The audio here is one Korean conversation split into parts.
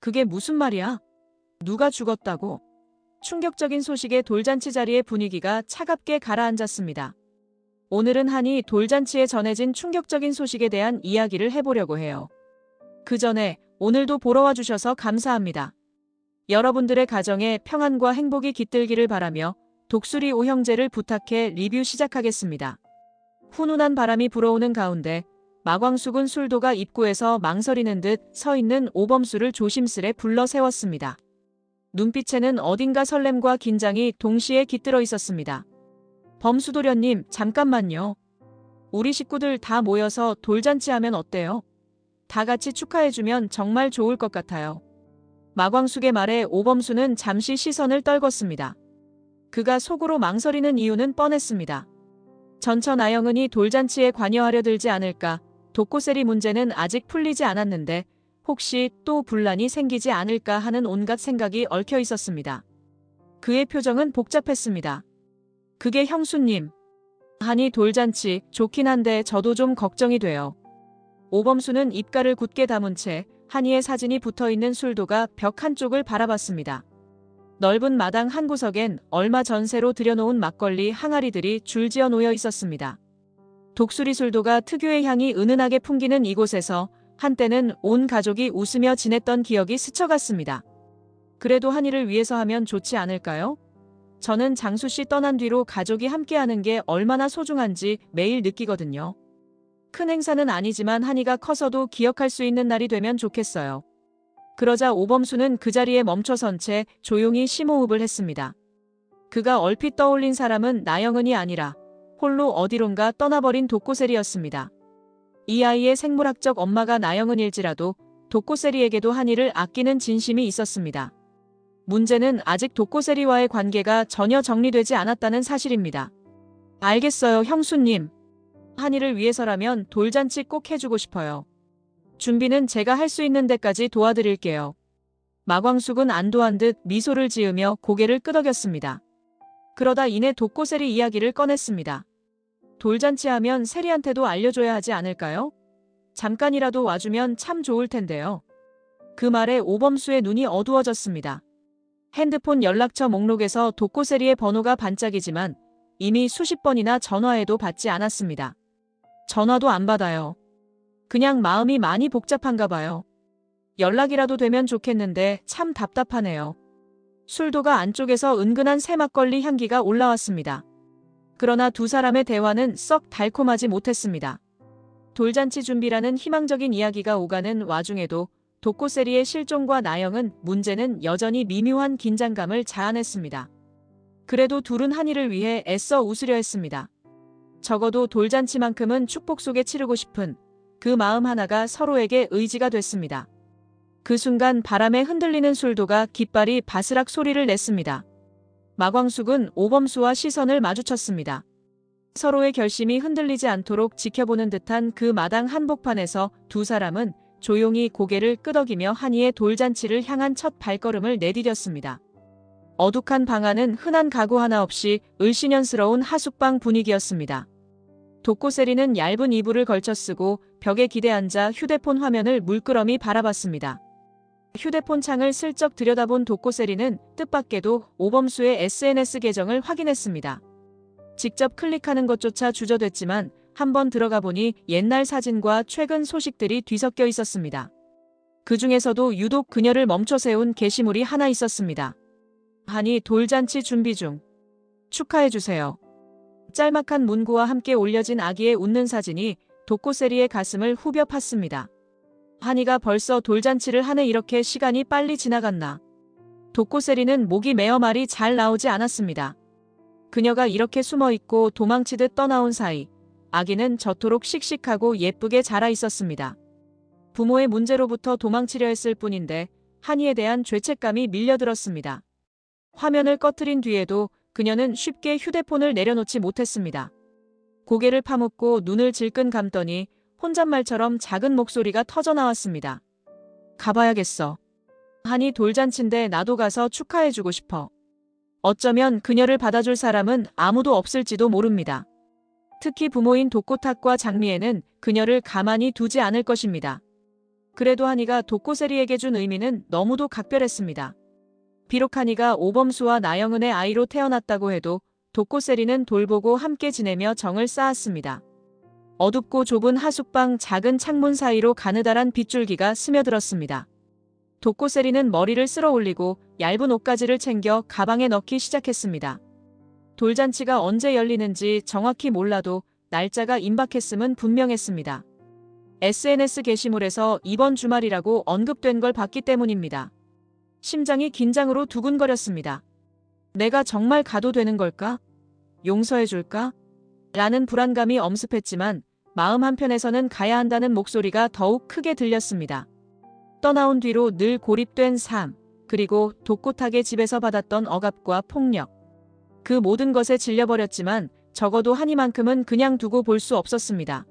그게 무슨 말이야? 누가 죽었다고? 충격적인 소식에 돌잔치 자리의 분위기가 차갑게 가라앉았습니다. 오늘은 한이 돌잔치에 전해진 충격적인 소식에 대한 이야기를 해보려고 해요. 그 전에 오늘도 보러 와주셔서 감사합니다. 여러분들의 가정에 평안과 행복이 깃들기를 바라며 독수리 오형제를 부탁해 리뷰 시작하겠습니다. 훈훈한 바람이 불어오는 가운데 마광숙은 술도가 입구에서 망설이는 듯 서 있는 오범수를 조심스레 불러 세웠습니다. 눈빛에는 어딘가 설렘과 긴장이 동시에 깃들어 있었습니다. 범수도련님, 잠깐만요. 우리 식구들 다 모여서 돌잔치하면 어때요? 다 같이 축하해주면 정말 좋을 것 같아요. 마광숙의 말에 오범수는 잠시 시선을 떨궜습니다. 그가 속으로 망설이는 이유는 뻔했습니다. 전처 나영은이 돌잔치에 관여하려 들지 않을까, 독고세리 문제는 아직 풀리지 않았는데 혹시 또 분란이 생기지 않을까 하는 온갖 생각이 얽혀 있었습니다. 그의 표정은 복잡했습니다. 그게 형수님. 한이 돌잔치 좋긴 한데 저도 좀 걱정이 돼요. 오범수는 입가를 굳게 다문 채 한이의 사진이 붙어있는 술도가 벽 한쪽을 바라봤습니다. 넓은 마당 한 구석엔 얼마 전새로 들여놓은 막걸리 항아리들이 줄지어 놓여 있었습니다. 독수리 술도가 특유의 향이 은은하게 풍기는 이곳에서 한때는 온 가족이 웃으며 지냈던 기억이 스쳐갔습니다. 그래도 한이를 위해서 하면 좋지 않을까요? 저는 장수씨 떠난 뒤로 가족이 함께하는 게 얼마나 소중한지 매일 느끼거든요. 큰 행사는 아니지만 한이가 커서도 기억할 수 있는 날이 되면 좋겠어요. 그러자 오범수는 그 자리에 멈춰선 채 조용히 심호흡을 했습니다. 그가 얼핏 떠올린 사람은 나영은이 아니라 홀로 어디론가 떠나버린 독고세리였습니다. 이 아이의 생물학적 엄마가 나영은일지라도 독고세리에게도 한이를 아끼는 진심이 있었습니다. 문제는 아직 독고세리와의 관계가 전혀 정리되지 않았다는 사실입니다. 알겠어요, 형수님. 한이를 위해서라면 돌잔치 꼭 해주고 싶어요. 준비는 제가 할 수 있는 데까지 도와드릴게요. 마광숙은 안도한 듯 미소를 지으며 고개를 끄덕였습니다. 그러다 이내 독고세리 이야기를 꺼냈습니다. 돌잔치하면 세리한테도 알려줘야 하지 않을까요? 잠깐이라도 와주면 참 좋을 텐데요. 그 말에 오범수의 눈이 어두워졌습니다. 핸드폰 연락처 목록에서 독고세리의 번호가 반짝이지만 이미 수십 번이나 전화해도 받지 않았습니다. 전화도 안 받아요. 그냥 마음이 많이 복잡한가 봐요. 연락이라도 되면 좋겠는데 참 답답하네요. 술도가 안쪽에서 은근한 새막걸리 향기가 올라왔습니다. 그러나 두 사람의 대화는 썩 달콤하지 못했습니다. 돌잔치 준비라는 희망적인 이야기가 오가는 와중에도 독고세리의 실종과 나영은 문제는 여전히 미묘한 긴장감을 자아냈습니다. 그래도 둘은 한이를 위해 애써 웃으려 했습니다. 적어도 돌잔치만큼은 축복 속에 치르고 싶은 그 마음 하나가 서로에게 의지가 됐습니다. 그 순간 바람에 흔들리는 술도가 깃발이 바스락 소리를 냈습니다. 마광숙은 오범수와 시선을 마주쳤습니다. 서로의 결심이 흔들리지 않도록 지켜보는 듯한 그 마당 한복판에서 두 사람은 조용히 고개를 끄덕이며 한이의 돌잔치를 향한 첫 발걸음을 내디뎠습니다. 어둑한 방 안은 흔한 가구 하나 없이 을씨년스러운 하숙방 분위기였습니다. 독고세리는 얇은 이불을 걸쳐 쓰고 벽에 기대앉아 휴대폰 화면을 물끄러미 바라봤습니다. 휴대폰 창을 슬쩍 들여다본 독고세리는 뜻밖에도 오범수의 SNS 계정을 확인했습니다. 직접 클릭하는 것조차 주저됐지만 한번 들어가 보니 옛날 사진과 최근 소식들이 뒤섞여 있었습니다. 그 중에서도 유독 그녀를 멈춰 세운 게시물이 하나 있었습니다. 한이 돌잔치 준비 중. 축하해주세요. 짤막한 문구와 함께 올려진 아기의 웃는 사진이 독고세리의 가슴을 후벼 팠습니다. 한이가 벌써 돌잔치를 하네. 이렇게 시간이 빨리 지나갔나. 독고세리는 목이 메어 말이 잘 나오지 않았습니다. 그녀가 이렇게 숨어있고 도망치듯 떠나온 사이 아기는 저토록 씩씩하고 예쁘게 자라 있었습니다. 부모의 문제로부터 도망치려 했을 뿐인데 한이에 대한 죄책감이 밀려들었습니다. 화면을 꺼트린 뒤에도 그녀는 쉽게 휴대폰을 내려놓지 못했습니다. 고개를 파묻고 눈을 질끈 감더니 혼잣말처럼 작은 목소리가 터져나왔습니다. 가봐야겠어. 한이 돌잔치인데 나도 가서 축하해주고 싶어. 어쩌면 그녀를 받아줄 사람은 아무도 없을지도 모릅니다. 특히 부모인 독고탁과 장미애는 그녀를 가만히 두지 않을 것입니다. 그래도 한이가 독고세리에게 준 의미는 너무도 각별했습니다. 비록 한이가 오범수와 나영은의 아이로 태어났다고 해도 독고세리는 돌보고 함께 지내며 정을 쌓았습니다. 어둡고 좁은 하숙방 작은 창문 사이로 가느다란 빗줄기가 스며들었습니다. 독고세리는 머리를 쓸어 올리고 얇은 옷가지를 챙겨 가방에 넣기 시작했습니다. 돌잔치가 언제 열리는지 정확히 몰라도 날짜가 임박했음은 분명했습니다. SNS 게시물에서 이번 주말이라고 언급된 걸 봤기 때문입니다. 심장이 긴장으로 두근거렸습니다. 내가 정말 가도 되는 걸까? 용서해줄까? 라는 불안감이 엄습했지만 마음 한편에서는 가야 한다는 목소리가 더욱 크게 들렸습니다. 떠나온 뒤로 늘 고립된 삶, 그리고 독고탁의 집에서 받았던 억압과 폭력. 그 모든 것에 질려버렸지만 적어도 한이만큼은 그냥 두고 볼 수 없었습니다.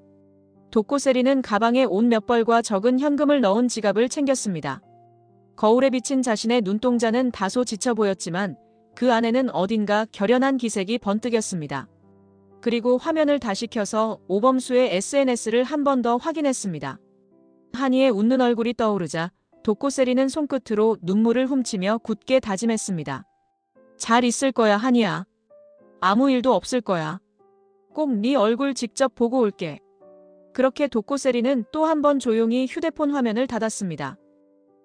독고세리는 가방에 옷 몇 벌과 적은 현금을 넣은 지갑을 챙겼습니다. 거울에 비친 자신의 눈동자는 다소 지쳐 보였지만 그 안에는 어딘가 결연한 기색이 번뜩였습니다. 그리고 화면을 다시 켜서 오범수의 SNS를 한 번 더 확인했습니다. 한이의 웃는 얼굴이 떠오르자 독고세리는 손끝으로 눈물을 훔치며 굳게 다짐했습니다. 잘 있을 거야, 한이야. 아무 일도 없을 거야. 꼭 네 얼굴 직접 보고 올게. 그렇게 독고세리는 또 한 번 조용히 휴대폰 화면을 닫았습니다.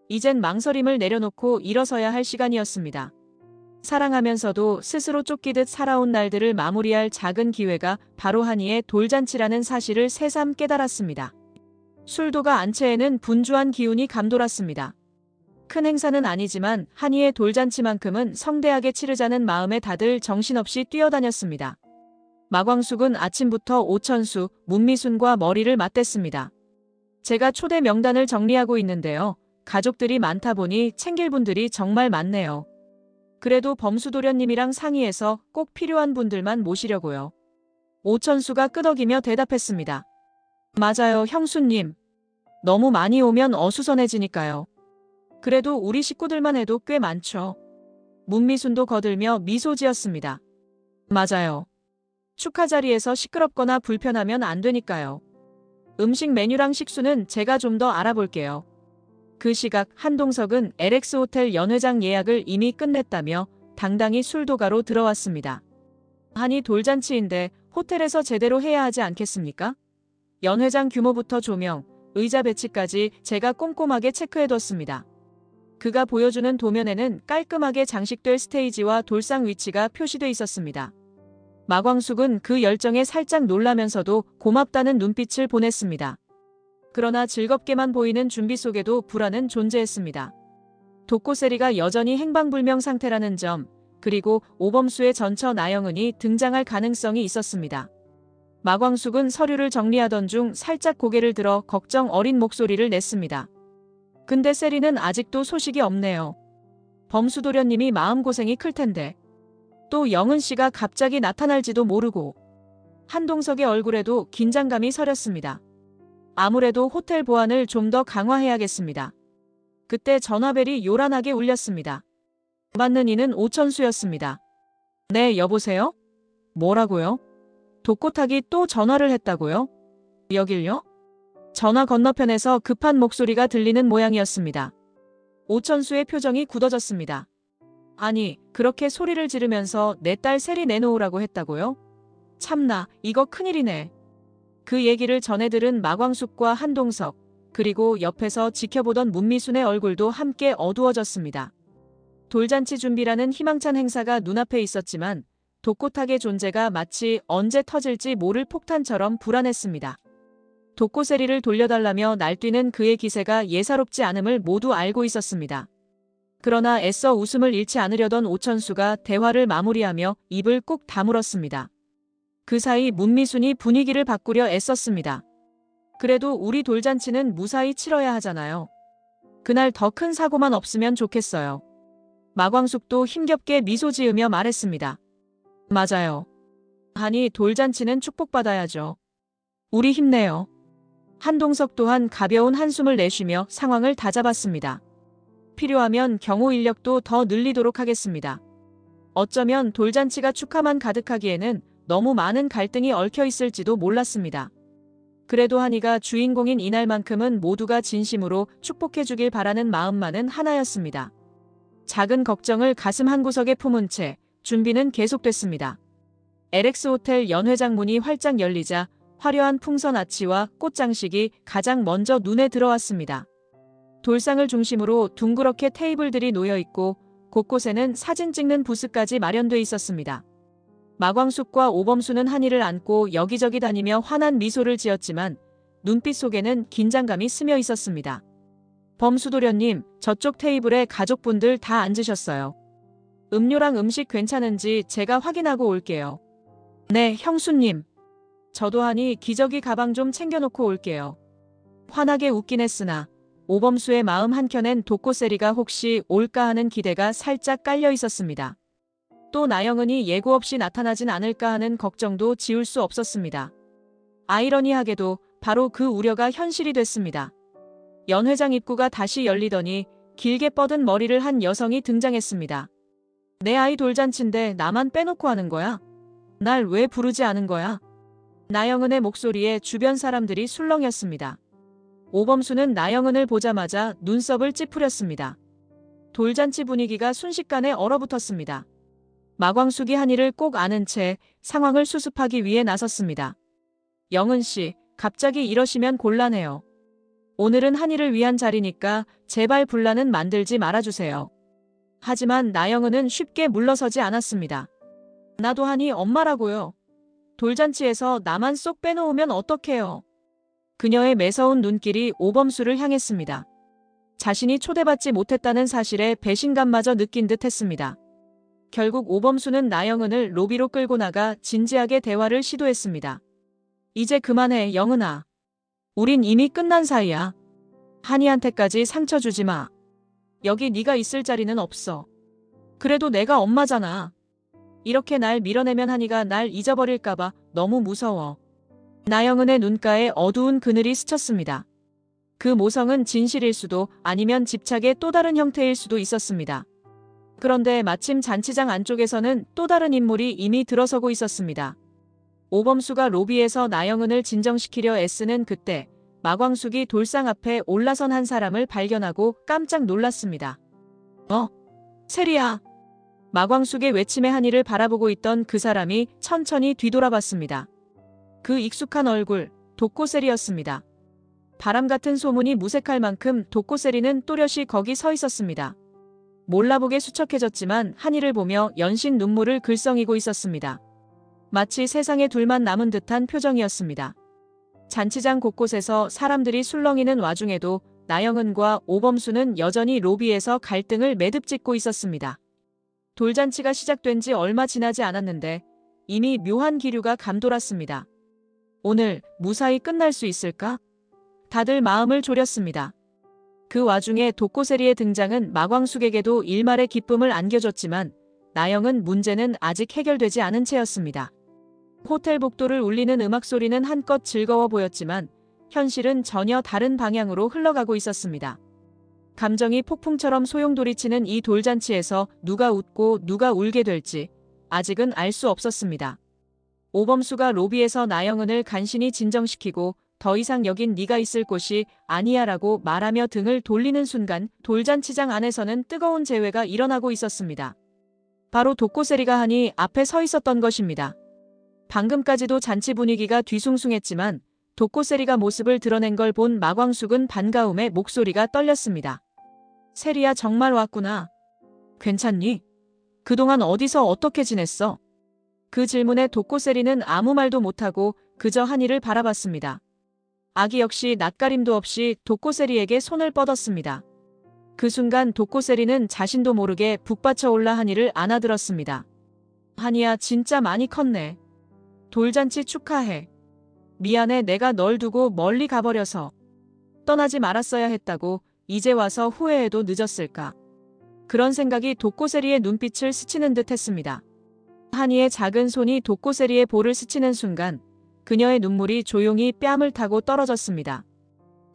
이젠 망설임을 내려놓고 일어서야 할 시간이었습니다. 사랑하면서도 스스로 쫓기듯 살아온 날들을 마무리할 작은 기회가 바로 한이의 돌잔치라는 사실을 새삼 깨달았습니다. 술도가 안채에는 분주한 기운이 감돌았습니다. 큰 행사는 아니지만 한이의 돌잔치만큼은 성대하게 치르자는 마음에 다들 정신없이 뛰어다녔습니다. 마광숙은 아침부터 오천수, 문미순과 머리를 맞댔습니다. 제가 초대 명단을 정리하고 있는데요. 가족들이 많다 보니 챙길 분들이 정말 많네요. 그래도 범수도련님이랑 상의해서 꼭 필요한 분들만 모시려고요. 오천수가 끄덕이며 대답했습니다. 맞아요, 형수님. 너무 많이 오면 어수선해지니까요. 그래도 우리 식구들만 해도 꽤 많죠. 문미순도 거들며 미소 지었습니다. 맞아요. 축하 자리에서 시끄럽거나 불편하면 안 되니까요. 음식 메뉴랑 식수는 제가 좀 더 알아볼게요. 그 시각 한동석은 LX 호텔 연회장 예약을 이미 끝냈다며 당당히 술도가로 들어왔습니다. 한이 돌잔치인데 호텔에서 제대로 해야 하지 않겠습니까? 연회장 규모부터 조명, 의자 배치까지 제가 꼼꼼하게 체크해뒀습니다. 그가 보여주는 도면에는 깔끔하게 장식될 스테이지와 돌상 위치가 표시돼 있었습니다. 마광숙은 그 열정에 살짝 놀라면서도 고맙다는 눈빛을 보냈습니다. 그러나 즐겁게만 보이는 준비 속에도 불안은 존재했습니다. 독고세리가 여전히 행방불명 상태라는 점, 그리고 오범수의 전처 나영은이 등장할 가능성이 있었습니다. 마광숙은 서류를 정리하던 중 살짝 고개를 들어 걱정 어린 목소리를 냈습니다. 근데 세리는 아직도 소식이 없네요. 범수도련님이 마음고생이 클 텐데. 또 영은 씨가 갑자기 나타날지도 모르고. 한동석의 얼굴에도 긴장감이 서렸습니다. 아무래도 호텔 보안을 좀 더 강화해야겠습니다. 그때 전화벨이 요란하게 울렸습니다. 받는 이는 오천수였습니다. 네, 여보세요? 뭐라고요? 독고탁이 또 전화를 했다고요? 여길요? 전화 건너편에서 급한 목소리가 들리는 모양이었습니다. 오천수의 표정이 굳어졌습니다. 아니, 그렇게 소리를 지르면서 내 딸 세리 내놓으라고 했다고요? 참나, 이거 큰일이네. 그 얘기를 전해 들은 마광숙과 한동석, 그리고 옆에서 지켜보던 문미순의 얼굴도 함께 어두워졌습니다. 돌잔치 준비라는 희망찬 행사가 눈앞에 있었지만 독고탁의 존재가 마치 언제 터질지 모를 폭탄처럼 불안했습니다. 독고세리를 돌려달라며 날뛰는 그의 기세가 예사롭지 않음을 모두 알고 있었습니다. 그러나 애써 웃음을 잃지 않으려던 오천수가 대화를 마무리하며 입을 꾹 다물었습니다. 그 사이 문미순이 분위기를 바꾸려 애썼습니다. 그래도 우리 돌잔치는 무사히 치러야 하잖아요. 그날 더 큰 사고만 없으면 좋겠어요. 마광숙도 힘겹게 미소 지으며 말했습니다. 맞아요. 아니, 돌잔치는 축복받아야죠. 우리 힘내요. 한동석 또한 가벼운 한숨을 내쉬며 상황을 다잡았습니다. 필요하면 경호 인력도 더 늘리도록 하겠습니다. 어쩌면 돌잔치가 축하만 가득하기에는 너무 많은 갈등이 얽혀 있을지도 몰랐습니다. 그래도 한이가 주인공인 이날만큼은 모두가 진심으로 축복해주길 바라는 마음만은 하나였습니다. 작은 걱정을 가슴 한구석에 품은 채 준비는 계속됐습니다. LX 호텔 연회장 문이 활짝 열리자 화려한 풍선 아치와 꽃장식이 가장 먼저 눈에 들어왔습니다. 돌상을 중심으로 둥그렇게 테이블들이 놓여 있고 곳곳에는 사진 찍는 부스까지 마련돼 있었습니다. 마광숙과 오범수는 한이를 안고 여기저기 다니며 환한 미소를 지었지만 눈빛 속에는 긴장감이 스며 있었습니다. 범수도련님, 저쪽 테이블에 가족분들 다 앉으셨어요. 음료랑 음식 괜찮은지 제가 확인하고 올게요. 네, 형수님. 저도 하니 기저귀 가방 좀 챙겨놓고 올게요. 환하게 웃긴 했으나 오범수의 마음 한켠엔 독고세리가 혹시 올까 하는 기대가 살짝 깔려 있었습니다. 또 나영은이 예고 없이 나타나진 않을까 하는 걱정도 지울 수 없었습니다. 아이러니하게도 바로 그 우려가 현실이 됐습니다. 연회장 입구가 다시 열리더니 길게 뻗은 머리를 한 여성이 등장했습니다. 내 아이 돌잔치인데 나만 빼놓고 하는 거야? 날 왜 부르지 않은 거야? 나영은의 목소리에 주변 사람들이 술렁였습니다. 오범수는 나영은을 보자마자 눈썹을 찌푸렸습니다. 돌잔치 분위기가 순식간에 얼어붙었습니다. 마광숙이 한이를 꼭 아는 채 상황을 수습하기 위해 나섰습니다. 영은 씨, 갑자기 이러시면 곤란해요. 오늘은 한이를 위한 자리니까 제발 분란은 만들지 말아주세요. 하지만 나영은은 쉽게 물러서지 않았습니다. 나도 한이 엄마라고요. 돌잔치에서 나만 쏙 빼놓으면 어떡해요. 그녀의 매서운 눈길이 오범수를 향했습니다. 자신이 초대받지 못했다는 사실에 배신감마저 느낀 듯 했습니다. 결국 오범수는 나영은을 로비로 끌고 나가 진지하게 대화를 시도했습니다. 이제 그만해, 영은아. 우린 이미 끝난 사이야. 한이한테까지 상처 주지 마. 여기 네가 있을 자리는 없어. 그래도 내가 엄마잖아. 이렇게 날 밀어내면 한이가 날 잊어버릴까봐 너무 무서워. 나영은의 눈가에 어두운 그늘이 스쳤습니다. 그 모성은 진실일 수도 아니면 집착의 또 다른 형태일 수도 있었습니다. 그런데 마침 잔치장 안쪽에서는 또 다른 인물이 이미 들어서고 있었습니다. 오범수가 로비에서 나영은을 진정시키려 애쓰는 그때 마광숙이 돌상 앞에 올라선 한 사람을 발견하고 깜짝 놀랐습니다. 세리야. 마광숙의 외침에 한이를 바라보고 있던 그 사람이 천천히 뒤돌아봤습니다. 그 익숙한 얼굴, 독고세리였습니다. 바람 같은 소문이 무색할 만큼 독고세리는 또렷이 거기 서 있었습니다. 몰라보게 수척해졌지만 한이를 보며 연신 눈물을 글썽이고 있었습니다. 마치 세상에 둘만 남은 듯한 표정이었습니다. 잔치장 곳곳에서 사람들이 술렁이는 와중에도 나영은과 오범수는 여전히 로비에서 갈등을 매듭짓고 있었습니다. 돌잔치가 시작된 지 얼마 지나지 않았는데 이미 묘한 기류가 감돌았습니다. 오늘 무사히 끝날 수 있을까? 다들 마음을 졸였습니다. 그 와중에 독고세리의 등장은 마광숙에게도 일말의 기쁨을 안겨줬지만 나영은 문제는 아직 해결되지 않은 채였습니다. 호텔 복도를 울리는 음악 소리는 한껏 즐거워 보였지만 현실은 전혀 다른 방향으로 흘러가고 있었습니다. 감정이 폭풍처럼 소용돌이치는 이 돌잔치에서 누가 웃고 누가 울게 될지 아직은 알 수 없었습니다. 오범수가 로비에서 나영은을 간신히 진정시키고 더 이상 여긴 네가 있을 곳이 아니야 라고 말하며 등을 돌리는 순간 돌잔치장 안에서는 뜨거운 재회가 일어나고 있었습니다. 바로 독고세리가 한이 앞에 서 있었던 것입니다. 방금까지도 잔치 분위기가 뒤숭숭했지만 독고세리가 모습을 드러낸 걸 본 마광숙은 반가움에 목소리가 떨렸습니다. 세리야, 정말 왔구나. 괜찮니? 그동안 어디서 어떻게 지냈어? 그 질문에 독고세리는 아무 말도 못하고 그저 한이를 바라봤습니다. 아기 역시 낯가림도 없이 독고세리에게 손을 뻗었습니다. 그 순간 독고세리는 자신도 모르게 북받쳐 올라 한이를 안아들었습니다. 한이야, 진짜 많이 컸네. 돌잔치 축하해. 미안해, 내가 널 두고 멀리 가버려서. 떠나지 말았어야 했다고 이제 와서 후회해도 늦었을까. 그런 생각이 독고세리의 눈빛을 스치는 듯 했습니다. 한이의 작은 손이 독고세리의 볼을 스치는 순간 그녀의 눈물이 조용히 뺨을 타고 떨어졌습니다.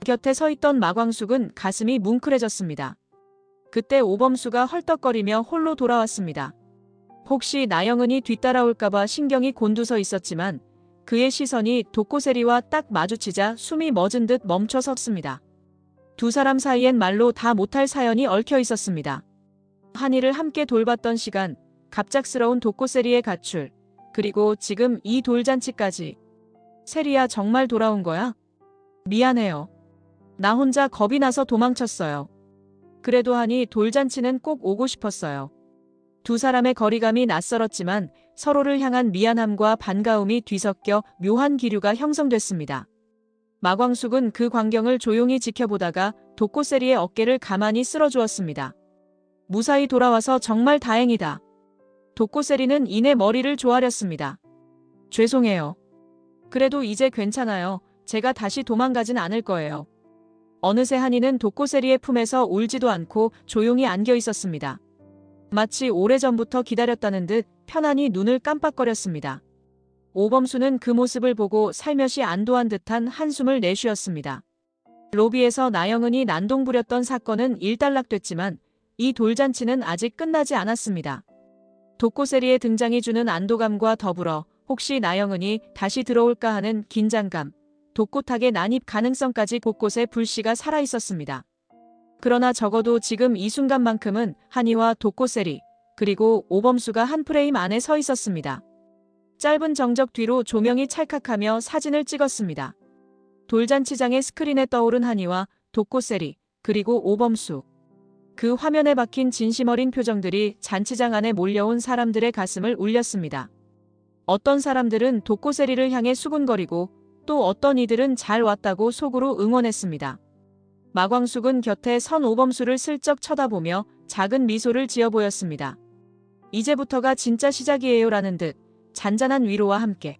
곁에 서 있던 마광숙은 가슴이 뭉클해졌습니다. 그때 오범수가 헐떡거리며 홀로 돌아왔습니다. 혹시 나영은이 뒤따라올까봐 신경이 곤두서 있었지만 그의 시선이 도코세리와 딱 마주치자 숨이 멎은 듯 멈춰 섰습니다. 두 사람 사이엔 말로 다 못할 사연이 얽혀 있었습니다. 한이를 함께 돌봤던 시간, 갑작스러운 도코세리의 가출, 그리고 지금 이 돌잔치까지. 세리야, 정말 돌아온 거야? 미안해요. 나 혼자 겁이 나서 도망쳤어요. 그래도 한이 돌잔치는 꼭 오고 싶었어요. 두 사람의 거리감이 낯설었지만 서로를 향한 미안함과 반가움이 뒤섞여 묘한 기류가 형성됐습니다. 마광숙은 그 광경을 조용히 지켜보다가 도코세리의 어깨를 가만히 쓸어주었습니다. 무사히 돌아와서 정말 다행이다. 도코세리는 이내 머리를 조아렸습니다. 죄송해요. 그래도 이제 괜찮아요. 제가 다시 도망가진 않을 거예요. 어느새 한이는 도코세리의 품에서 울지도 않고 조용히 안겨 있었습니다. 마치 오래전부터 기다렸다는 듯 편안히 눈을 깜빡거렸습니다. 오범수는 그 모습을 보고 살며시 안도한 듯한 한숨을 내쉬었습니다. 로비에서 나영은이 난동 부렸던 사건은 일단락됐지만 이 돌잔치는 아직 끝나지 않았습니다. 도코세리의 등장이 주는 안도감과 더불어 혹시 나영은이 다시 들어올까 하는 긴장감, 독고탁의 난입 가능성까지 곳곳에 불씨가 살아있었습니다. 그러나 적어도 지금 이 순간만큼은 한이와 도코세리, 그리고 오범수가 한 프레임 안에 서 있었습니다. 짧은 정적 뒤로 조명이 찰칵하며 사진을 찍었습니다. 돌잔치장의 스크린에 떠오른 한이와 도코세리, 그리고 오범수. 그 화면에 박힌 진심 어린 표정들이 잔치장 안에 몰려온 사람들의 가슴을 울렸습니다. 어떤 사람들은 도코세리를 향해 수군거리고 또 어떤 이들은 잘 왔다고 속으로 응원했습니다. 마광숙은 곁에 선 오범수를 슬쩍 쳐다보며 작은 미소를 지어 보였습니다. 이제부터가 진짜 시작이에요 라는 듯 잔잔한 위로와 함께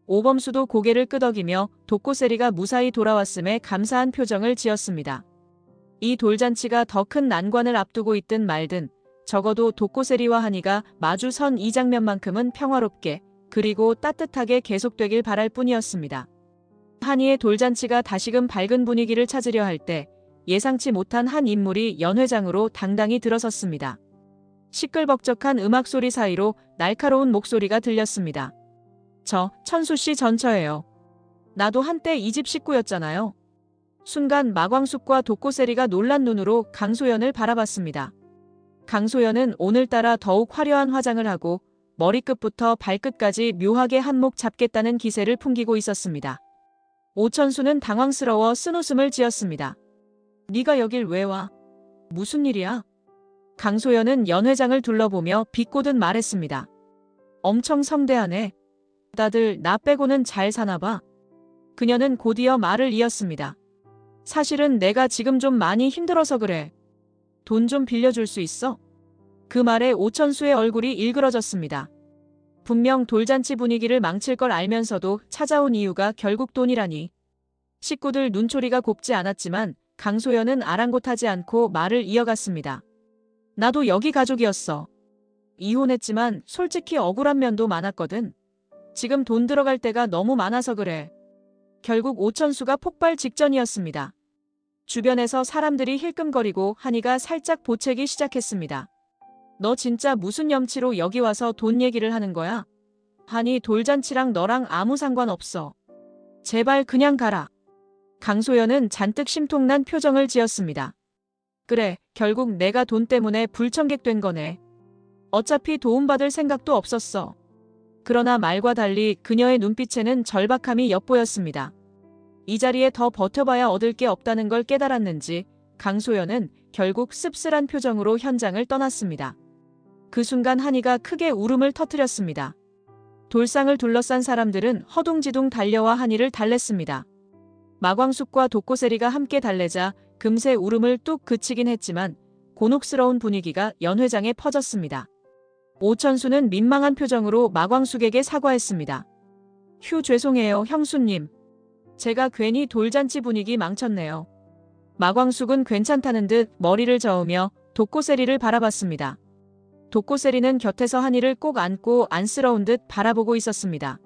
오범수도 고개를 끄덕이며 도코세리가 무사히 돌아왔음에 감사한 표정을 지었습니다. 이 돌잔치가 더 큰 난관을 앞두고 있든 말든 적어도 도코세리와 한이가 마주 선 이 장면만큼은 평화롭게 그리고 따뜻하게 계속되길 바랄 뿐이었습니다. 한이의 돌잔치가 다시금 밝은 분위기를 찾으려 할 때 예상치 못한 한 인물이 연회장으로 당당히 들어섰습니다. 시끌벅적한 음악 소리 사이로 날카로운 목소리가 들렸습니다. 저 천수씨 전처예요. 나도 한때 이 집 식구였잖아요. 순간 마광숙과 도코세리가 놀란 눈으로 강소연을 바라봤습니다. 강소연은 오늘따라 더욱 화려한 화장을 하고 머리끝부터 발끝까지 묘하게 한몫 잡겠다는 기세를 풍기고 있었습니다. 오천수는 당황스러워 쓴웃음을 지었습니다. 네가 여길 왜 와? 무슨 일이야? 강소연은 연회장을 둘러보며 비꼬듯 말했습니다. 엄청 성대하네. 다들 나 빼고는 잘 사나봐. 그녀는 곧이어 말을 이었습니다. 사실은 내가 지금 좀 많이 힘들어서 그래. 돈 좀 빌려줄 수 있어? 그 말에 오천수의 얼굴이 일그러졌습니다. 분명 돌잔치 분위기를 망칠 걸 알면서도 찾아온 이유가 결국 돈이라니. 식구들 눈초리가 곱지 않았지만 강소연은 아랑곳하지 않고 말을 이어갔습니다. 나도 여기 가족이었어. 이혼했지만 솔직히 억울한 면도 많았거든. 지금 돈 들어갈 때가 너무 많아서 그래. 결국 오천수가 폭발 직전이었습니다. 주변에서 사람들이 힐끔거리고 한이가 살짝 보채기 시작했습니다. 너 진짜 무슨 염치로 여기 와서 돈 얘기를 하는 거야? 한이 돌잔치랑 너랑 아무 상관없어. 제발 그냥 가라. 강소연은 잔뜩 심통난 표정을 지었습니다. 그래, 결국 내가 돈 때문에 불청객 된 거네. 어차피 도움받을 생각도 없었어. 그러나 말과 달리 그녀의 눈빛에는 절박함이 엿보였습니다. 이 자리에 더 버텨봐야 얻을 게 없다는 걸 깨달았는지 강소연은 결국 씁쓸한 표정으로 현장을 떠났습니다. 그 순간 한이가 크게 울음을 터뜨렸습니다. 돌상을 둘러싼 사람들은 허둥지둥 달려와 한이를 달랬습니다. 마광숙과 도코세리가 함께 달래자 금세 울음을 뚝 그치긴 했지만 곤혹스러운 분위기가 연회장에 퍼졌습니다. 오천수는 민망한 표정으로 마광숙에게 사과했습니다. 휴, 죄송해요, 형수님. 제가 괜히 돌잔치 분위기 망쳤네요. 마광숙은 괜찮다는 듯 머리를 저으며 도코세리를 바라봤습니다. 도코세리는 곁에서 한이를 꼭 안고 안쓰러운 듯 바라보고 있었습니다.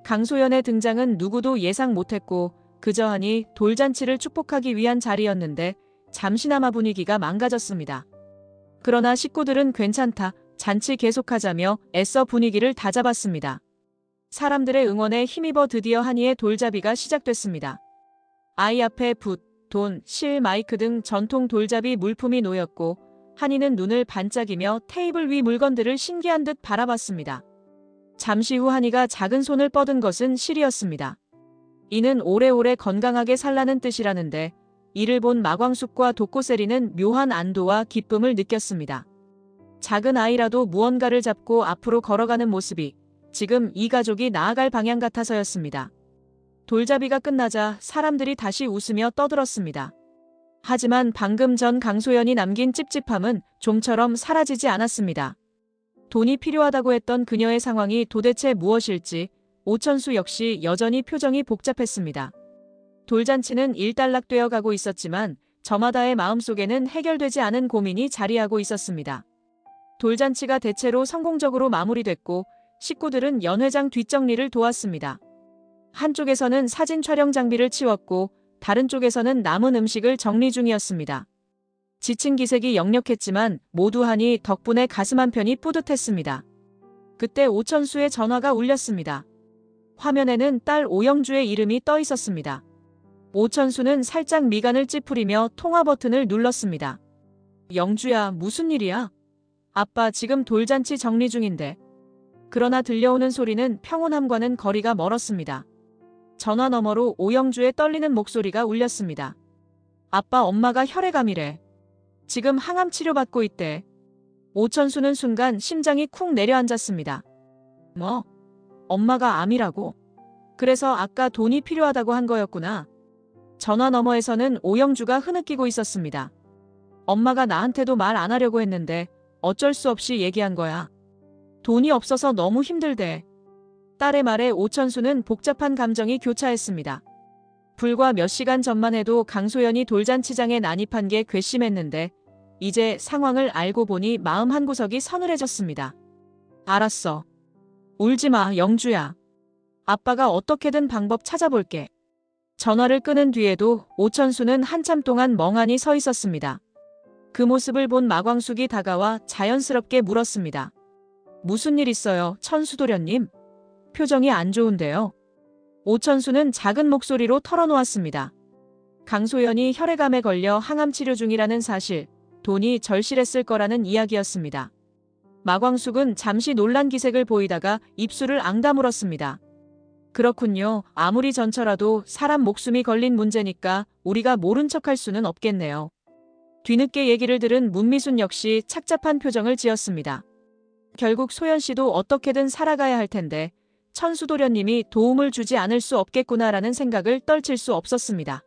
강소연의 등장은 누구도 예상 못했고 그저 한이 돌잔치를 축복하기 위한 자리였는데 잠시나마 분위기가 망가졌습니다. 그러나 식구들은 괜찮다, 잔치 계속하자며 애써 분위기를 다잡았습니다. 사람들의 응원에 힘입어 드디어 한이의 돌잡이가 시작됐습니다. 아이 앞에 붓, 돈, 실, 마이크 등 전통 돌잡이 물품이 놓였고 한이는 눈을 반짝이며 테이블 위 물건들을 신기한 듯 바라봤습니다. 잠시 후 한이가 작은 손을 뻗은 것은 실이었습니다. 이는 오래오래 건강하게 살라는 뜻이라는데 이를 본 마광숙과 독고세리는 묘한 안도와 기쁨을 느꼈습니다. 작은 아이라도 무언가를 잡고 앞으로 걸어가는 모습이 지금 이 가족이 나아갈 방향 같아서였습니다. 돌잡이가 끝나자 사람들이 다시 웃으며 떠들었습니다. 하지만 방금 전 강소연이 남긴 찝찝함은 좀처럼 사라지지 않았습니다. 돈이 필요하다고 했던 그녀의 상황이 도대체 무엇일지 오천수 역시 여전히 표정이 복잡했습니다. 돌잔치는 일단락되어 가고 있었지만 저마다의 마음속에는 해결되지 않은 고민이 자리하고 있었습니다. 돌잔치가 대체로 성공적으로 마무리됐고 식구들은 연회장 뒷정리를 도왔습니다. 한쪽에서는 사진 촬영 장비를 치웠고 다른 쪽에서는 남은 음식을 정리 중이었습니다. 지친 기색이 역력했지만 모두 하니 덕분에 가슴 한편이 뿌듯했습니다. 그때 오천수의 전화가 울렸습니다. 화면에는 딸 오영주의 이름이 떠 있었습니다. 오천수는 살짝 미간을 찌푸리며 통화 버튼을 눌렀습니다. 영주야, 무슨 일이야? 아빠 지금 돌잔치 정리 중인데. 그러나 들려오는 소리는 평온함과는 거리가 멀었습니다. 전화 너머로 오영주의 떨리는 목소리가 울렸습니다. 아빠, 엄마가 혈액암이래. 지금 항암 치료받고 있대. 오천수는 순간 심장이 쿵 내려앉았습니다. 뭐? 엄마가 암이라고? 그래서 아까 돈이 필요하다고 한 거였구나. 전화 너머에서는 오영주가 흐느끼고 있었습니다. 엄마가 나한테도 말 안 하려고 했는데 어쩔 수 없이 얘기한 거야. 돈이 없어서 너무 힘들대. 딸의 말에 오천수는 복잡한 감정이 교차했습니다. 불과 몇 시간 전만 해도 강소연이 돌잔치장에 난입한 게 괘씸했는데 이제 상황을 알고 보니 마음 한구석이 서늘해졌습니다. 알았어. 울지 마, 영주야. 아빠가 어떻게든 방법 찾아볼게. 전화를 끊은 뒤에도 오천수는 한참 동안 멍하니 서 있었습니다. 그 모습을 본 마광숙이 다가와 자연스럽게 물었습니다. 무슨 일 있어요, 천수도련님? 표정이 안 좋은데요. 오천수는 작은 목소리로 털어놓았습니다. 강소연이 혈액암에 걸려 항암 치료 중이라는 사실, 돈이 절실했을 거라는 이야기였습니다. 마광숙은 잠시 놀란 기색을 보이다가 입술을 앙다물었습니다. 그렇군요. 아무리 전처라도 사람 목숨이 걸린 문제니까 우리가 모른 척할 수는 없겠네요. 뒤늦게 얘기를 들은 문미순 역시 착잡한 표정을 지었습니다. 결국 소연 씨도 어떻게든 살아가야 할 텐데 천수도련님이 도움을 주지 않을 수 없겠구나라는 생각을 떨칠 수 없었습니다.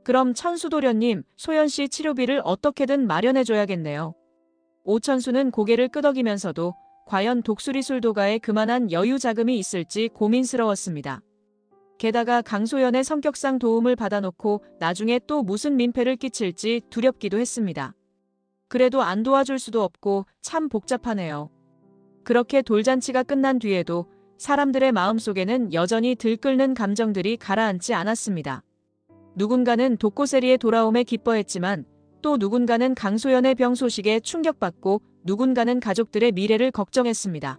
그럼 천수도련님, 소연 씨 치료비를 어떻게든 마련해줘야겠네요. 오천수는 고개를 끄덕이면서도 과연 독수리 술도가에 그만한 여유 자금이 있을지 고민스러웠습니다. 게다가 강소연의 성격상 도움을 받아놓고 나중에 또 무슨 민폐를 끼칠지 두렵기도 했습니다. 그래도 안 도와줄 수도 없고 참 복잡하네요. 그렇게 돌잔치가 끝난 뒤에도 사람들의 마음속에는 여전히 들끓는 감정들이 가라앉지 않았습니다. 누군가는 독고세리의 돌아옴에 기뻐했지만 또 누군가는 강소연의 병 소식에 충격받고 누군가는 가족들의 미래를 걱정했습니다.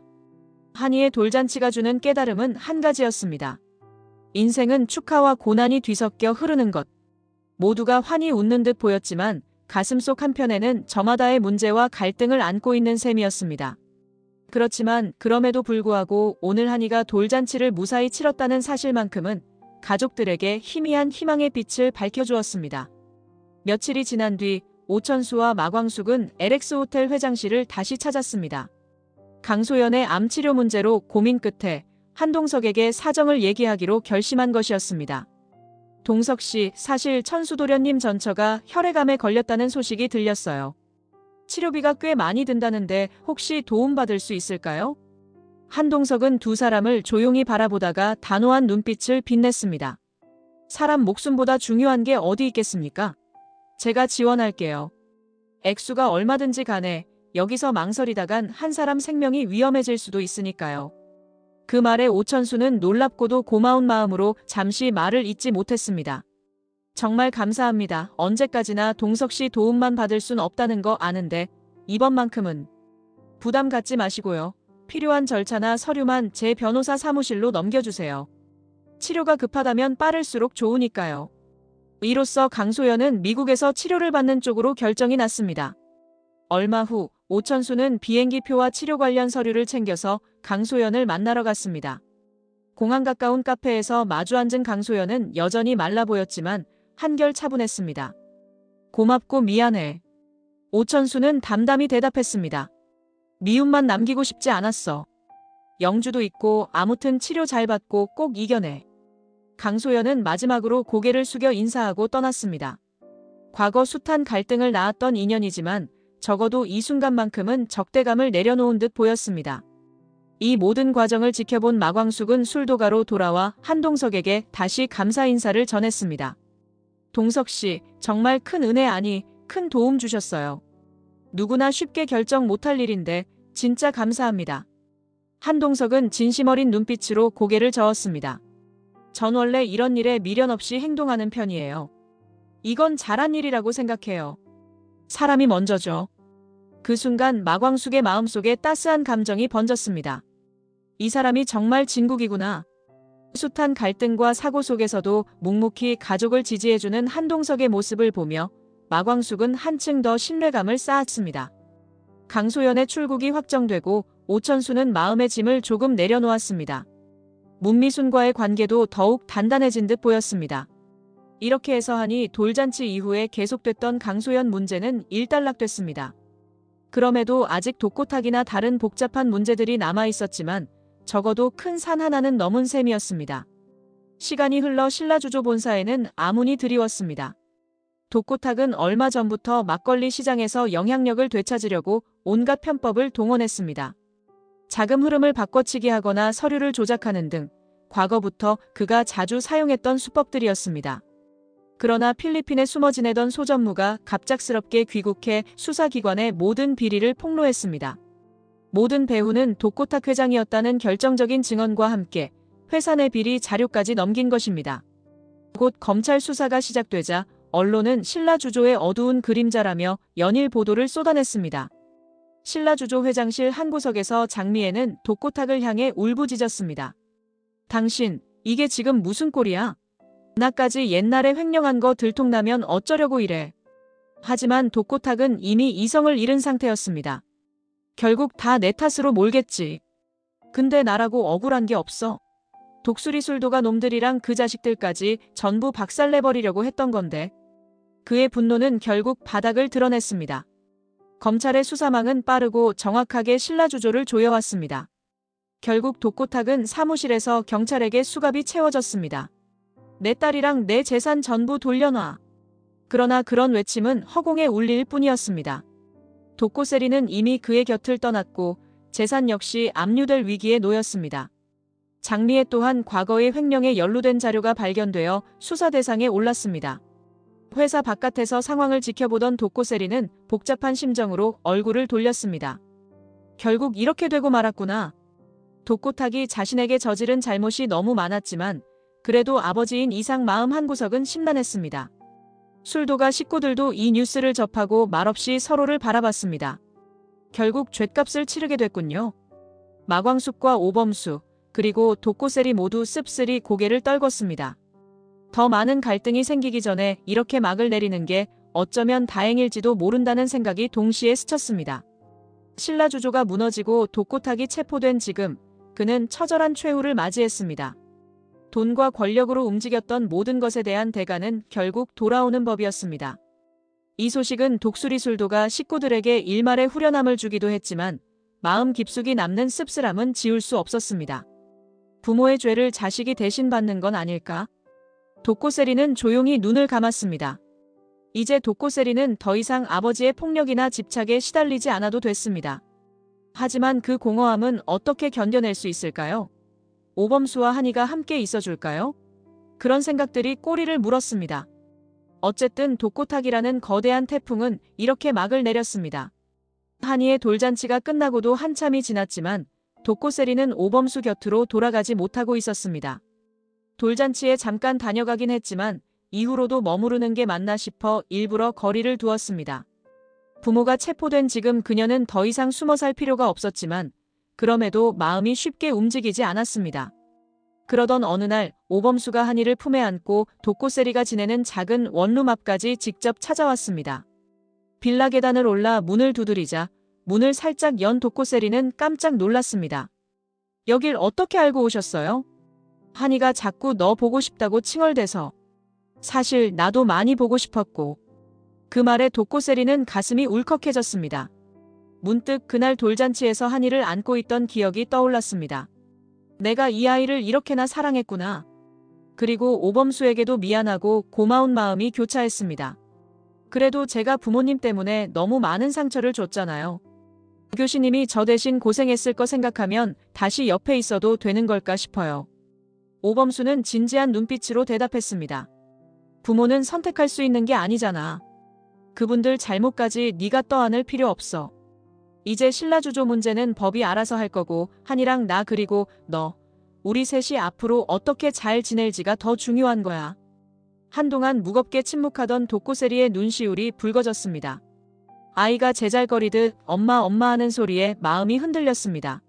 한이의 돌잔치가 주는 깨달음은 한 가지였습니다. 인생은 축하와 고난이 뒤섞여 흐르는 것. 모두가 환히 웃는 듯 보였지만 가슴속 한편에는 저마다의 문제와 갈등을 안고 있는 셈이었습니다. 그렇지만 그럼에도 불구하고 오늘 한이가 돌잔치를 무사히 치렀다는 사실만큼은 가족들에게 희미한 희망의 빛을 밝혀주었습니다. 며칠이 지난 뒤 오천수와 마광숙은 LX 호텔 회장실을 다시 찾았습니다. 강소연의 암 치료 문제로 고민 끝에 한동석에게 사정을 얘기하기로 결심한 것이었습니다. 동석 씨, 사실 천수도련님 전처가 혈액암에 걸렸다는 소식이 들렸어요. 치료비가 꽤 많이 든다는데 혹시 도움받을 수 있을까요? 한동석은 두 사람을 조용히 바라보다가 단호한 눈빛을 빛냈습니다. 사람 목숨보다 중요한 게 어디 있겠습니까? 제가 지원할게요. 액수가 얼마든지 간에 여기서 망설이다간 한 사람 생명이 위험해질 수도 있으니까요. 그 말에 오천수는 놀랍고도 고마운 마음으로 잠시 말을 잇지 못했습니다. 정말 감사합니다. 언제까지나 동석 씨 도움만 받을 순 없다는 거 아는데 이번만큼은 부담 갖지 마시고요. 필요한 절차나 서류만 제 변호사 사무실로 넘겨주세요. 치료가 급하다면 빠를수록 좋으니까요. 이로써 강소연은 미국에서 치료를 받는 쪽으로 결정이 났습니다. 얼마 후 오천수는 비행기표와 치료 관련 서류를 챙겨서 강소연을 만나러 갔습니다. 공항 가까운 카페에서 마주 앉은 강소연은 여전히 말라 보였지만 한결 차분했습니다. 고맙고 미안해. 오천수는 담담히 대답했습니다. 미움만 남기고 싶지 않았어. 영주도 있고 아무튼 치료 잘 받고 꼭 이겨내. 강소연은 마지막으로 고개를 숙여 인사하고 떠났습니다. 과거 숱한 갈등을 낳았던 인연이지만 적어도 이 순간만큼은 적대감을 내려놓은 듯 보였습니다. 이 모든 과정을 지켜본 마광숙은 술도가로 돌아와 한동석에게 다시 감사 인사를 전했습니다. 동석 씨, 정말 큰 은혜 아니 큰 도움 주셨어요. 누구나 쉽게 결정 못할 일인데 진짜 감사합니다. 한동석은 진심 어린 눈빛으로 고개를 저었습니다. 전 원래 이런 일에 미련 없이 행동하는 편이에요. 이건 잘한 일이라고 생각해요. 사람이 먼저죠. 그 순간 마광숙의 마음속에 따스한 감정이 번졌습니다. 이 사람이 정말 진국이구나. 숱한 갈등과 사고 속에서도 묵묵히 가족을 지지해주는 한동석의 모습을 보며 마광숙은 한층 더 신뢰감을 쌓았습니다. 강소연의 출국이 확정되고 오천수는 마음의 짐을 조금 내려놓았습니다. 문미순과의 관계도 더욱 단단해진 듯 보였습니다. 이렇게 해서 하니 돌잔치 이후에 계속됐던 강소연 문제는 일단락됐습니다. 그럼에도 아직 독고탁이나 다른 복잡한 문제들이 남아있었지만 적어도 큰 산 하나는 넘은 셈이었습니다. 시간이 흘러 신라주조 본사에는 아문이 드리웠습니다. 독고탁은 얼마 전부터 막걸리 시장에서 영향력을 되찾으려고 온갖 편법을 동원했습니다. 자금 흐름을 바꿔치기 하거나 서류를 조작하는 등 과거부터 그가 자주 사용했던 수법들이었습니다. 그러나 필리핀에 숨어 지내던 소전무가 갑작스럽게 귀국해 수사기관의 모든 비리를 폭로했습니다. 모든 배후는 독고탁 회장이었다는 결정적인 증언과 함께 회사 내 비리 자료까지 넘긴 것입니다. 곧 검찰 수사가 시작되자 언론은 신라주조의 어두운 그림자라며 연일 보도를 쏟아냈습니다. 신라주조 회장실 한 구석에서 장미애는 독고탁을 향해 울부짖었습니다. 당신, 이게 지금 무슨 꼴이야? 나까지 옛날에 횡령한 거 들통나면 어쩌려고 이래. 하지만 독고탁은 이미 이성을 잃은 상태였습니다. 결국 다 내 탓으로 몰겠지. 근데 나라고 억울한 게 없어. 독수리 술도가 놈들이랑 그 자식들까지 전부 박살내버리려고 했던 건데. 그의 분노는 결국 바닥을 드러냈습니다. 검찰의 수사망은 빠르고 정확하게 신라주조를 조여왔습니다. 결국 독고탁은 사무실에서 경찰에게 수갑이 채워졌습니다. 내 딸이랑 내 재산 전부 돌려놔. 그러나 그런 외침은 허공에 울릴 뿐이었습니다. 독고세리는 이미 그의 곁을 떠났고 재산 역시 압류될 위기에 놓였습니다. 장미애 또한 과거의 횡령에 연루된 자료가 발견되어 수사 대상에 올랐습니다. 회사 바깥에서 상황을 지켜보던 독고세리는 복잡한 심정으로 얼굴을 돌렸습니다. 결국 이렇게 되고 말았구나. 독고탁이 자신에게 저지른 잘못이 너무 많았지만 그래도 아버지인 이상 마음 한구석은 심란했습니다. 술도가 식구들도 이 뉴스를 접하고 말없이 서로를 바라봤습니다. 결국 죗값을 치르게 됐군요. 마광숙과 오범수, 그리고 독고세리 모두 씁쓸히 고개를 떨궜습니다. 더 많은 갈등이 생기기 전에 이렇게 막을 내리는 게 어쩌면 다행일지도 모른다는 생각이 동시에 스쳤습니다. 신라주조가 무너지고 독고탁이 체포된 지금 그는 처절한 최후를 맞이했습니다. 돈과 권력으로 움직였던 모든 것에 대한 대가는 결국 돌아오는 법이었습니다. 이 소식은 독수리 술도가 식구들에게 일말의 후련함을 주기도 했지만 마음 깊숙이 남는 씁쓸함은 지울 수 없었습니다. 부모의 죄를 자식이 대신 받는 건 아닐까? 독고세리는 조용히 눈을 감았습니다. 이제 독고세리는 더 이상 아버지의 폭력이나 집착에 시달리지 않아도 됐습니다. 하지만 그 공허함은 어떻게 견뎌낼 수 있을까요? 오범수와 한이가 함께 있어줄까요? 그런 생각들이 꼬리를 물었습니다. 어쨌든 독고탁이라는 거대한 태풍은 이렇게 막을 내렸습니다. 한이의 돌잔치가 끝나고도 한참이 지났지만 독고세리는 오범수 곁으로 돌아가지 못하고 있었습니다. 돌잔치에 잠깐 다녀가긴 했지만 이후로도 머무르는 게 맞나 싶어 일부러 거리를 두었습니다. 부모가 체포된 지금 그녀는 더 이상 숨어 살 필요가 없었지만 그럼에도 마음이 쉽게 움직이지 않았습니다. 그러던 어느 날 오범수가 한이를 품에 안고 독고세리가 지내는 작은 원룸 앞까지 직접 찾아왔습니다. 빌라 계단을 올라 문을 두드리자 문을 살짝 연 독고세리는 깜짝 놀랐습니다. 여길 어떻게 알고 오셨어요? 한이가 자꾸 너 보고 싶다고 칭얼대서. 사실 나도 많이 보고 싶었고. 그 말에 독고세리는 가슴이 울컥해졌습니다. 문득 그날 돌잔치에서 한이를 안고 있던 기억이 떠올랐습니다. 내가 이 아이를 이렇게나 사랑했구나. 그리고 오범수에게도 미안하고 고마운 마음이 교차했습니다. 그래도 제가 부모님 때문에 너무 많은 상처를 줬잖아요. 교수님이 저 대신 고생했을 거 생각하면 다시 옆에 있어도 되는 걸까 싶어요. 오범수는 진지한 눈빛으로 대답했습니다. 부모는 선택할 수 있는 게 아니잖아. 그분들 잘못까지 네가 떠안을 필요 없어. 이제 신라주조 문제는 법이 알아서 할 거고 한이랑 나 그리고 너, 우리 셋이 앞으로 어떻게 잘 지낼지가 더 중요한 거야. 한동안 무겁게 침묵하던 독고세리의 눈시울이 붉어졌습니다. 아이가 제잘거리듯 엄마 엄마 하는 소리에 마음이 흔들렸습니다.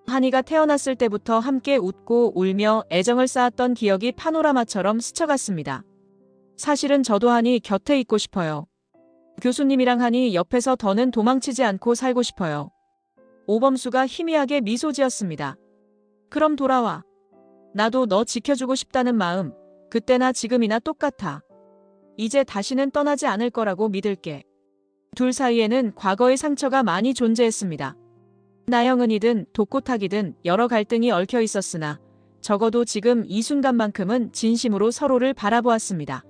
한이가 태어났을 때부터 함께 웃고 울며 애정을 쌓았던 기억이 파노라마처럼 스쳐갔습니다. 사실은 저도 한이 곁에 있고 싶어요. 교수님이랑 한이 옆에서 더는 도망치지 않고 살고 싶어요. 오범수가 희미하게 미소 지었습니다. 그럼 돌아와. 나도 너 지켜주고 싶다는 마음, 그때나 지금이나 똑같아. 이제 다시는 떠나지 않을 거라고 믿을게. 둘 사이에는 과거의 상처가 많이 존재했습니다. 나영은이든 독고탁이든 여러 갈등이 얽혀 있었으나 적어도 지금 이 순간만큼은 진심으로 서로를 바라보았습니다.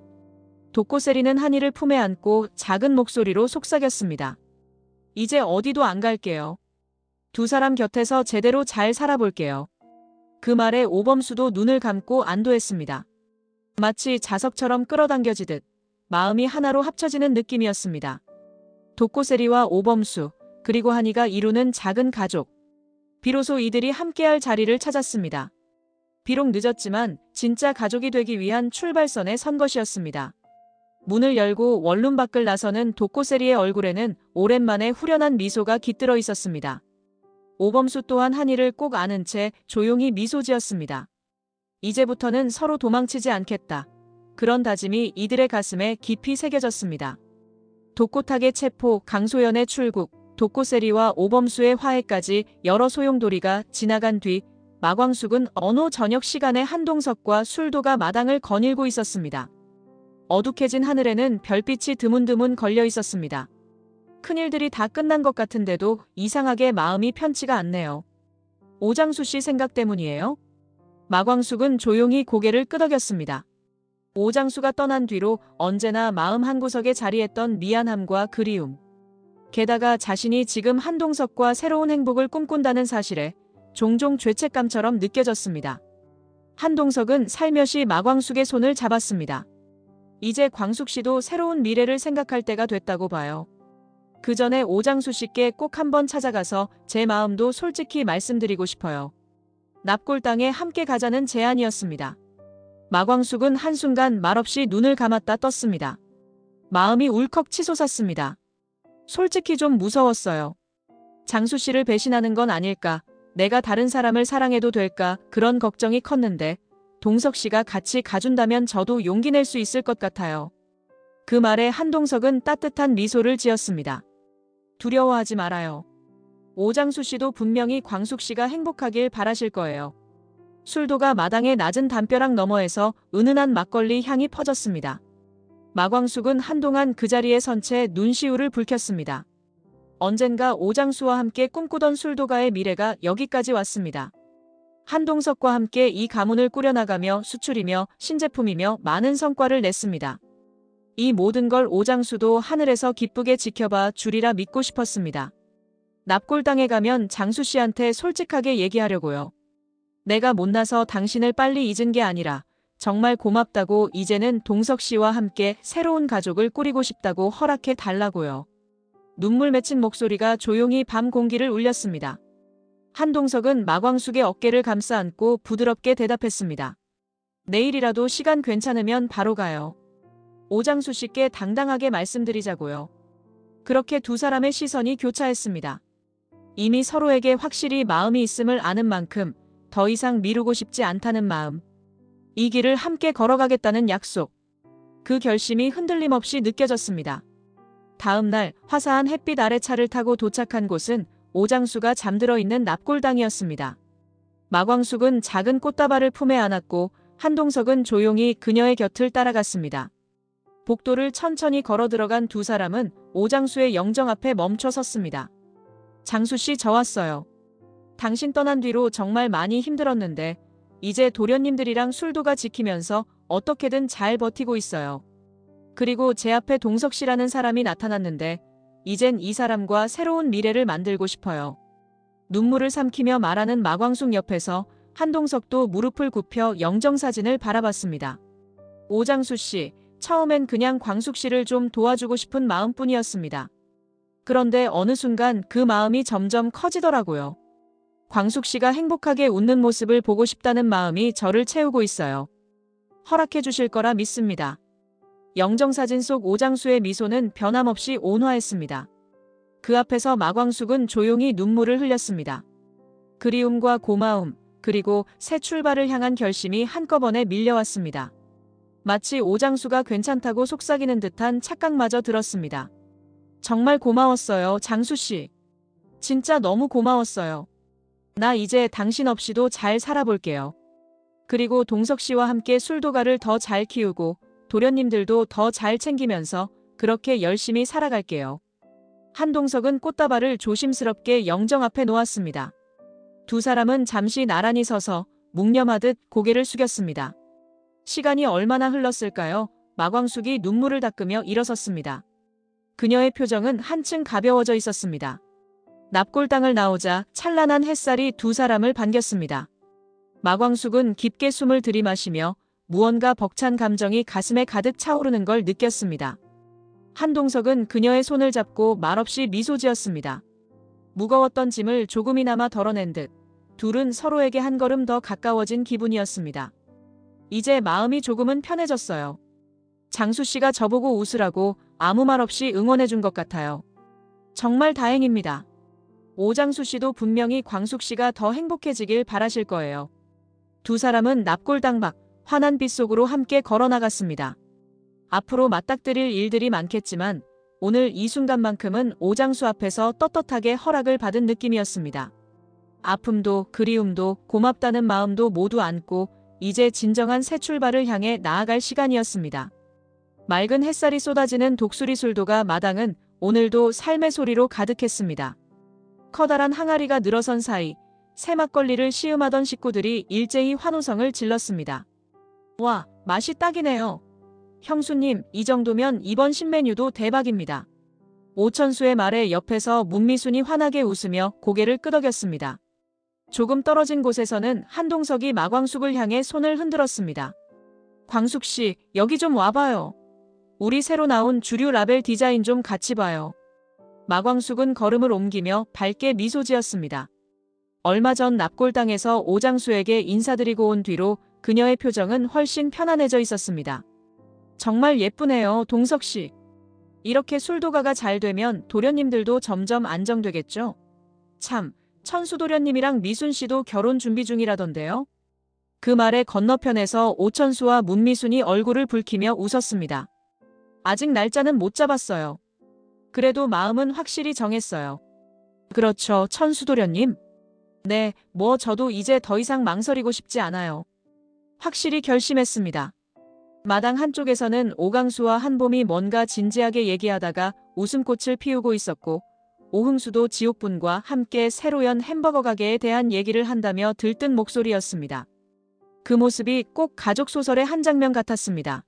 독고세리는 한이를 품에 안고 작은 목소리로 속삭였습니다. 이제 어디도 안 갈게요. 두 사람 곁에서 제대로 잘 살아볼게요. 그 말에 오범수도 눈을 감고 안도했습니다. 마치 자석처럼 끌어당겨지듯 마음이 하나로 합쳐지는 느낌이었습니다. 독고세리와 오범수, 그리고 한이가 이루는 작은 가족. 비로소 이들이 함께할 자리를 찾았습니다. 비록 늦었지만 진짜 가족이 되기 위한 출발선에 선 것이었습니다. 문을 열고 원룸 밖을 나서는 독고세리의 얼굴에는 오랜만에 후련한 미소가 깃들어 있었습니다. 오범수 또한 한이를 꼭 안은 채 조용히 미소 지었습니다. 이제부터는 서로 도망치지 않겠다. 그런 다짐이 이들의 가슴에 깊이 새겨졌습니다. 독고탁의 체포, 강소연의 출국, 독고세리와 오범수의 화해까지 여러 소용돌이가 지나간 뒤 마광숙은 어느 저녁 시간에 한동석과 술도가 마당을 거닐고 있었습니다. 어둑해진 하늘에는 별빛이 드문드문 걸려 있었습니다. 큰일들이 다 끝난 것 같은데도 이상하게 마음이 편치가 않네요. 오장수 씨 생각 때문이에요? 마광숙은 조용히 고개를 끄덕였습니다. 오장수가 떠난 뒤로 언제나 마음 한구석에 자리했던 미안함과 그리움. 게다가 자신이 지금 한동석과 새로운 행복을 꿈꾼다는 사실에 종종 죄책감처럼 느껴졌습니다. 한동석은 살며시 마광숙의 손을 잡았습니다. 이제 광숙 씨도 새로운 미래를 생각할 때가 됐다고 봐요. 그 전에 오장수 씨께 꼭 한번 찾아가서 제 마음도 솔직히 말씀드리고 싶어요. 납골당에 함께 가자는 제안이었습니다. 마광숙은 한순간 말없이 눈을 감았다 떴습니다. 마음이 울컥 치솟았습니다. 솔직히 좀 무서웠어요. 장수 씨를 배신하는 건 아닐까, 내가 다른 사람을 사랑해도 될까, 그런 걱정이 컸는데 동석 씨가 같이 가준다면 저도 용기 낼 수 있을 것 같아요. 그 말에 한동석은 따뜻한 미소를 지었습니다. 두려워하지 말아요. 오장수 씨도 분명히 광숙 씨가 행복하길 바라실 거예요. 술도가 마당의 낮은 담벼락 너머에서 은은한 막걸리 향이 퍼졌습니다. 마광숙은 한동안 그 자리에 선 채 눈시울을 붉혔습니다. 언젠가 오장수와 함께 꿈꾸던 술도가의 미래가 여기까지 왔습니다. 한동석과 함께 이 가문을 꾸려나가며 수출이며 신제품이며 많은 성과를 냈습니다. 이 모든 걸 오장수도 하늘에서 기쁘게 지켜봐 주리라 믿고 싶었습니다. 납골당에 가면 장수 씨한테 솔직하게 얘기하려고요. 내가 못나서 당신을 빨리 잊은 게 아니라 정말 고맙다고 이제는 동석 씨와 함께 새로운 가족을 꾸리고 싶다고 허락해 달라고요. 눈물 맺힌 목소리가 조용히 밤 공기를 울렸습니다. 한동석은 마광숙의 어깨를 감싸 안고 부드럽게 대답했습니다. 내일이라도 시간 괜찮으면 바로 가요. 오장수 씨께 당당하게 말씀드리자고요. 그렇게 두 사람의 시선이 교차했습니다. 이미 서로에게 확실히 마음이 있음을 아는 만큼 더 이상 미루고 싶지 않다는 마음. 이 길을 함께 걸어가겠다는 약속. 그 결심이 흔들림 없이 느껴졌습니다. 다음 날 화사한 햇빛 아래 차를 타고 도착한 곳은 오장수가 잠들어 있는 납골당이었습니다. 마광숙은 작은 꽃다발을 품에 안았고 한동석은 조용히 그녀의 곁을 따라갔습니다. 복도를 천천히 걸어 들어간 두 사람은 오장수의 영정 앞에 멈춰 섰습니다. 장수씨, 저 왔어요. 당신 떠난 뒤로 정말 많이 힘들었는데 이제 도련님들이랑 술도가 지키면서 어떻게든 잘 버티고 있어요. 그리고 제 앞에 동석씨라는 사람이 나타났는데 이젠 이 사람과 새로운 미래를 만들고 싶어요. 눈물을 삼키며 말하는 마광숙 옆에서 한동석도 무릎을 굽혀 영정사진을 바라봤습니다. 오장수씨, 처음엔 그냥 광숙씨를 좀 도와주고 싶은 마음뿐이었습니다. 그런데 어느 순간 그 마음이 점점 커지더라고요. 광숙씨가 행복하게 웃는 모습을 보고 싶다는 마음이 저를 채우고 있어요. 허락해 주실 거라 믿습니다. 영정사진 속 오장수의 미소는 변함없이 온화했습니다. 그 앞에서 마광숙은 조용히 눈물을 흘렸습니다. 그리움과 고마움, 그리고 새 출발을 향한 결심이 한꺼번에 밀려왔습니다. 마치 오장수가 괜찮다고 속삭이는 듯한 착각마저 들었습니다. 정말 고마웠어요, 장수씨. 진짜 너무 고마웠어요. 나 이제 당신 없이도 잘 살아볼게요. 그리고 동석씨와 함께 술도가를 더 잘 키우고 도련님들도 더 잘 챙기면서 그렇게 열심히 살아갈게요. 한동석은 꽃다발을 조심스럽게 영정 앞에 놓았습니다. 두 사람은 잠시 나란히 서서 묵념하듯 고개를 숙였습니다. 시간이 얼마나 흘렀을까요? 마광숙이 눈물을 닦으며 일어섰습니다. 그녀의 표정은 한층 가벼워져 있었습니다. 납골당을 나오자 찬란한 햇살이 두 사람을 반겼습니다. 마광숙은 깊게 숨을 들이마시며 무언가 벅찬 감정이 가슴에 가득 차오르는 걸 느꼈습니다. 한동석은 그녀의 손을 잡고 말없이 미소 지었습니다. 무거웠던 짐을 조금이나마 덜어낸 듯 둘은 서로에게 한 걸음 더 가까워진 기분이었습니다. 이제 마음이 조금은 편해졌어요. 장수씨가 저보고 웃으라고 아무 말 없이 응원해 준 것 같아요. 정말 다행입니다. 오장수씨도 분명히 광숙씨가 더 행복해지길 바라실 거예요. 두 사람은 납골당 밖 환한 빛 속으로 함께 걸어나갔습니다. 앞으로 맞닥뜨릴 일들이 많겠지만 오늘 이 순간만큼은 오장수 앞에서 떳떳하게 허락을 받은 느낌이었습니다. 아픔도 그리움도 고맙다는 마음도 모두 안고 이제 진정한 새 출발을 향해 나아갈 시간이었습니다. 맑은 햇살이 쏟아지는 독수리 술도가 마당은 오늘도 삶의 소리로 가득했습니다. 커다란 항아리가 늘어선 사이 새막걸리를 시음하던 식구들이 일제히 환호성을 질렀습니다. 와, 맛이 딱이네요. 형수님, 이 정도면 이번 신메뉴도 대박입니다. 오천수의 말에 옆에서 문미순이 환하게 웃으며 고개를 끄덕였습니다. 조금 떨어진 곳에서는 한동석이 마광숙을 향해 손을 흔들었습니다. 광숙씨, 여기 좀 와봐요. 우리 새로 나온 주류 라벨 디자인 좀 같이 봐요. 마광숙은 걸음을 옮기며 밝게 미소 지었습니다. 얼마 전 납골당에서 오장수에게 인사드리고 온 뒤로 그녀의 표정은 훨씬 편안해져 있었습니다. 정말 예쁘네요, 동석씨. 이렇게 술도가가 잘 되면 도련님들도 점점 안정되겠죠? 참, 천수도련님이랑 미순씨도 결혼 준비 중이라던데요? 그 말에 건너편에서 오천수와 문미순이 얼굴을 붉히며 웃었습니다. 아직 날짜는 못 잡았어요. 그래도 마음은 확실히 정했어요. 그렇죠, 천수도련님? 네, 저도 이제 더 이상 망설이고 싶지 않아요. 확실히 결심했습니다. 마당 한쪽에서는 오강수와 한봄이 뭔가 진지하게 얘기하다가 웃음꽃을 피우고 있었고 오흥수도 지옥분과 함께 새로 연 햄버거 가게에 대한 얘기를 한다며 들뜬 목소리였습니다. 그 모습이 꼭 가족 소설의 한 장면 같았습니다.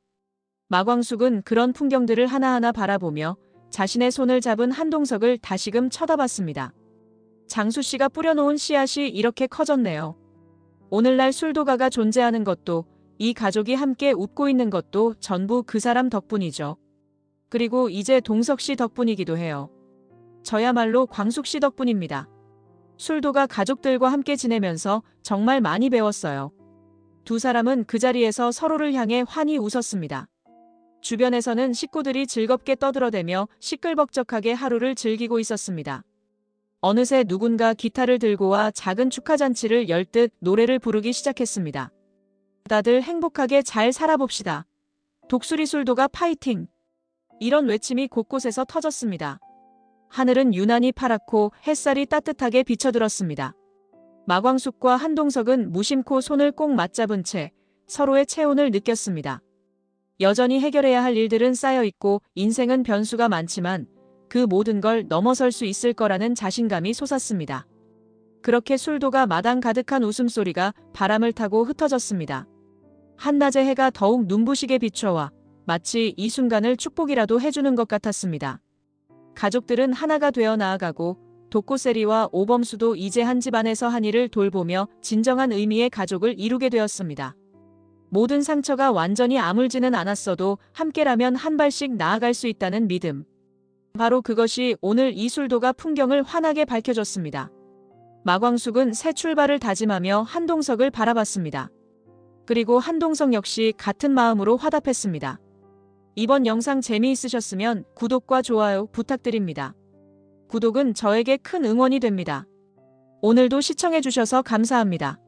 마광숙은 그런 풍경들을 하나하나 바라보며 자신의 손을 잡은 한동석을 다시금 쳐다봤습니다. 장수씨가 뿌려놓은 씨앗이 이렇게 커졌네요. 오늘날 술도가가 존재하는 것도 이 가족이 함께 웃고 있는 것도 전부 그 사람 덕분이죠. 그리고 이제 동석씨 덕분이기도 해요. 저야말로 광숙씨 덕분입니다. 술도가 가족들과 함께 지내면서 정말 많이 배웠어요. 두 사람은 그 자리에서 서로를 향해 환히 웃었습니다. 주변에서는 식구들이 즐겁게 떠들어대며 시끌벅적하게 하루를 즐기고 있었습니다. 어느새 누군가 기타를 들고 와 작은 축하잔치를 열 듯 노래를 부르기 시작했습니다. 다들 행복하게 잘 살아봅시다. 독수리 술도가 파이팅! 이런 외침이 곳곳에서 터졌습니다. 하늘은 유난히 파랗고 햇살이 따뜻하게 비쳐들었습니다. 마광숙과 한동석은 무심코 손을 꼭 맞잡은 채 서로의 체온을 느꼈습니다. 여전히 해결해야 할 일들은 쌓여 있고 인생은 변수가 많지만 그 모든 걸 넘어설 수 있을 거라는 자신감이 솟았습니다. 그렇게 술도가 마당 가득한 웃음소리가 바람을 타고 흩어졌습니다. 한낮의 해가 더욱 눈부시게 비춰와 마치 이 순간을 축복이라도 해주는 것 같았습니다. 가족들은 하나가 되어 나아가고 독고세리와 오범수도 이제 한 집안에서 한 일을 돌보며 진정한 의미의 가족을 이루게 되었습니다. 모든 상처가 완전히 아물지는 않았어도 함께라면 한 발씩 나아갈 수 있다는 믿음. 바로 그것이 오늘 이 술도가 풍경을 환하게 밝혀줬습니다. 마광숙은 새 출발을 다짐하며 한동석을 바라봤습니다. 그리고 한동석 역시 같은 마음으로 화답했습니다. 이번 영상 재미있으셨으면 구독과 좋아요 부탁드립니다. 구독은 저에게 큰 응원이 됩니다. 오늘도 시청해주셔서 감사합니다.